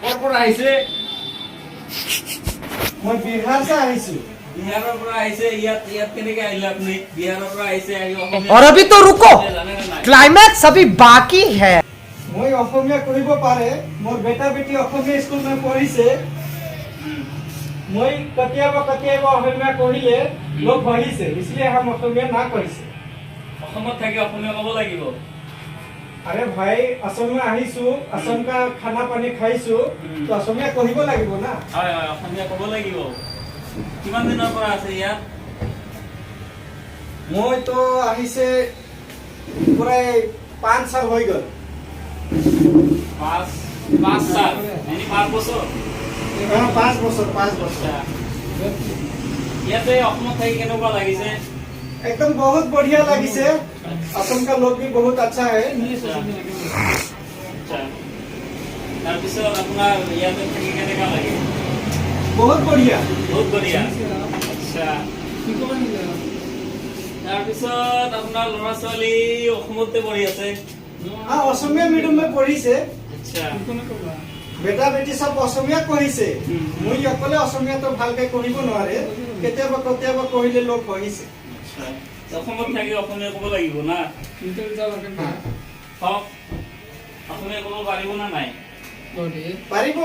ক'ৰ পৰা আহিছে? মই বিহাৰ से আহিছো। বিহাৰৰ পৰা আহিছে। ইয়াত কেনেকে আহিলে আপুনি? বিহাৰৰ পৰা আহিছে আহি অসমীয়া और अभी तो रुको, জানে নে নাই? क्लाइमैक्स अभी बाकी है। মই অসমীয়া কৰিব পাৰে। মোৰ বেটা বেটি অসমীয়া স্কুল में পঢ়িছে। মই কেতিয়াবা অসমীয়া কৰিলে লোক হাঁহিছে, इसलिए हम অসমীয়া না কৰিছে। অসমত থাকি অসমীয়া ক'ব লাগিব। अरे भाई असम में আহিছো, असम का खाना पानी खाইছো, তো অসমীয়া কৰিব লাগিব না। হয় হয়, অসমীয়া ক'ব লাগিব। কিমান দিনৰ পৰা আছে ইয়াত? মই তো আহিছে প্ৰায় 5 साल হৈ গ'ল। 5 साल यानी 5 বছৰ। 5 বছৰ। আচ্ছা। ইয়াতে অসমত থাকি কেনেকুৱা লাগিছে? एकदम बहुत बढ़िया লাগিছে। असम का लोग भी बहुत अच्छा है। আচ্ছা। তাৰপিছত আপোনাৰ ইয়াতে থাকি কেনেকুৱা লাগে? बहुत बढ़िया। বহুত বঢ়িয়া। আচ্ছা। তাৰপিছত আপোনাৰ ল'ৰা ছোৱালী অসমতে পঢ়ি আছে। हाँ असमिया मीडियम में পঢ়িছে। আচ্ছা। বেটা বেটি সব অসমীয়া পঢ়িছে। মই অকলে অসমীয়া তো ভালকে কৰিব নোৱাৰে। কেতিয়াবা কহিলে লোক পঢ়িছে। আচ্ছা। অসমত থাকি অসমীয়া ক'ব লাগিব না? হওক। অসমীয়া ক'ব পাৰিব না নাই? পাৰিব।